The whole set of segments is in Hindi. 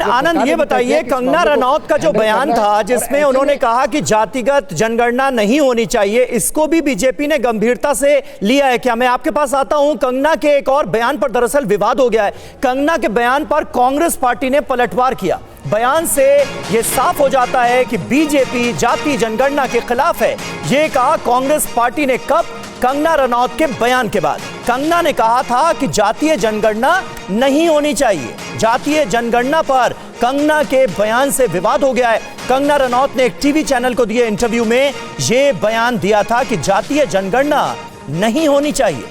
आनंद, ये बताइए, कंगना रनौत का जो बयान था जिसमें उन्होंने कहा कि जातिगत जनगणना नहीं होनी चाहिए, इसको भी बीजेपी ने गंभीरता से लिया है क्या? मैं आपके पास आता हूं। कंगना के एक और बयान पर दरअसल विवाद हो गया है। कंगना के बयान पर कांग्रेस पार्टी ने पलटवार किया। बयान से यह साफ हो जाता है कि बीजेपी जाति जनगणना के खिलाफ है। यह कहा कांग्रेस पार्टी ने कब? कंगना रनौत के बयान के बाद। कंगना ने कहा था कि जातीय जनगणना नहीं होनी चाहिए। जातीय जनगणना पर कंगना के बयान से विवाद हो गया है। कंगना रनौत ने एक टीवी चैनल को दिए इंटरव्यू में यह बयान दिया था कि जातीय जनगणना नहीं होनी चाहिए।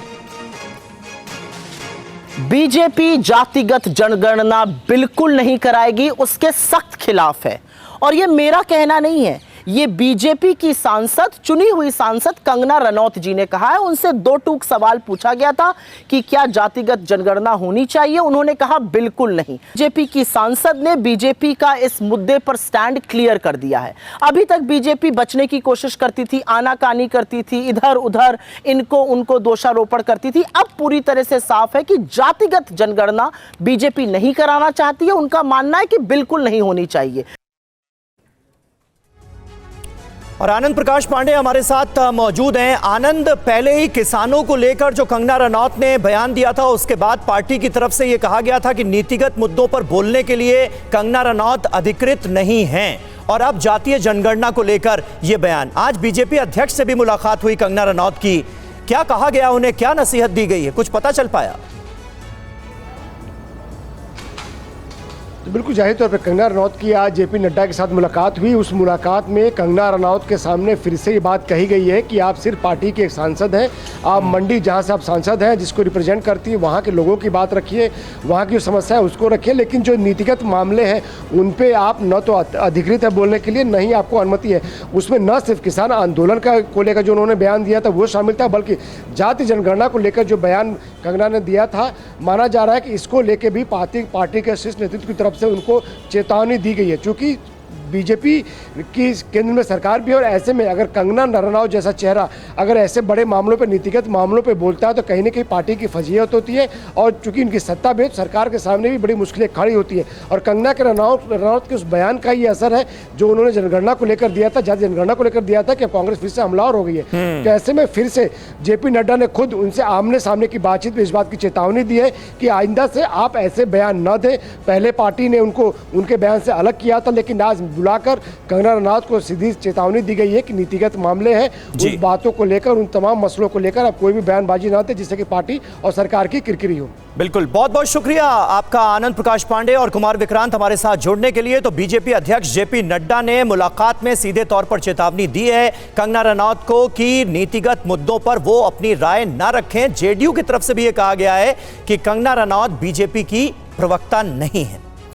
बीजेपी जातिगत जनगणना बिल्कुल नहीं कराएगी, उसके सख्त खिलाफ है। और यह मेरा कहना नहीं है, ये बीजेपी की सांसद, चुनी हुई सांसद कंगना रनौत जी ने कहा है। उनसे दो टूक सवाल पूछा गया था कि क्या जातिगत जनगणना होनी चाहिए, उन्होंने कहा बिल्कुल नहीं। बीजेपी की सांसद ने बीजेपी का इस मुद्दे पर स्टैंड क्लियर कर दिया है। अभी तक बीजेपी बचने की कोशिश करती थी, आनाकानी करती थी, इधर उधर इनको उनको दोषारोपण करती थी। अब पूरी तरह से साफ है कि जातिगत जनगणना बीजेपी नहीं कराना चाहती है। उनका मानना है कि बिल्कुल नहीं होनी चाहिए। और आनंद प्रकाश पांडे हमारे साथ मौजूद हैं। आनंद, पहले ही किसानों को लेकर जो कंगना रनौत ने बयान दिया था, उसके बाद पार्टी की तरफ से यह कहा गया था कि नीतिगत मुद्दों पर बोलने के लिए कंगना रनौत अधिकृत नहीं हैं। और अब जातीय जनगणना को लेकर यह बयान। आज बीजेपी अध्यक्ष से भी मुलाकात हुई कंगना रनौत की। क्या कहा गया, उन्हें क्या नसीहत दी गई है, कुछ पता चल पाया? तो बिल्कुल जाहिर तौर पर कंगना रनौत की आज जेपी नड्डा के साथ मुलाकात हुई। उस मुलाकात में कंगना रनौत के सामने फिर से ये बात कही गई है कि आप सिर्फ पार्टी के एक सांसद हैं। आप मंडी जहां से आप सांसद हैं, जिसको रिप्रेजेंट करती है, वहां के लोगों की बात रखिए, वहां की जो समस्या है उसको रखिए, लेकिन जो नीतिगत मामले हैं उन पर आप न तो अधिकृत है बोलने के लिए, न ही आपको अनुमति है। उसमें न सिर्फ किसान आंदोलन को लेकर जो उन्होंने बयान दिया था वो शामिल था, बल्कि जाति जनगणना को लेकर जो बयान कंगना ने दिया था, माना जा रहा है कि इसको लेकर भी पार्टी के शीर्ष नेतृत्व की तरफ से उनको चेतावनी दी गई है। क्योंकि बीजेपी की केंद्र में सरकार भी है, और ऐसे में अगर कंगना रनौत जैसा चेहरा अगर ऐसे बड़े मामलों पे, नीतिगत मामलों पे बोलता है तो कहीं ना कहीं पार्टी की फजीहत होती है। और चूंकि इनकी सत्ता भी सरकार के सामने भी बड़ी मुश्किलें खड़ी होती है। और कंगना के रनौत के उस बयान का ये असर है जो उन्होंने जनगणना को लेकर दिया था, जाति जनगणना को लेकर दिया था कि कांग्रेस फिर से हमलावर हो गई है। तो ऐसे में फिर से जेपी नड्डा ने खुद उनसे आमने सामने की बातचीत में इस बात की चेतावनी दी है कि आइंदा से आप ऐसे बयान न दें। पहले पार्टी ने उनको उनके बयान से अलग किया था, लेकिन आज बुलाकर कंगना रनौत को सीधी चेतावनी दी गई है कि नीतिगत मामले हैं, उन बातों को लेकर, उन तमाम मसलों को लेकर अब कोई भी बयानबाजी ना दे जिससे कि पार्टी और सरकार की किरकिरी हो। बिल्कुल, बहुत बहुत शुक्रिया आपका आनंद प्रकाश पांडे और कुमार विक्रांत हमारे साथ जुड़ने के लिए। तो बीजेपी अध्यक्ष जेपी नड्डा ने मुलाकात में सीधे तौर पर चेतावनी दी है कंगना रनौत को कि नीतिगत मुद्दों पर वो अपनी राय ना रखें। जेडीयू की तरफ से भी यह कहा गया है कि कंगना रनौत बीजेपी की प्रवक्ता नहीं है।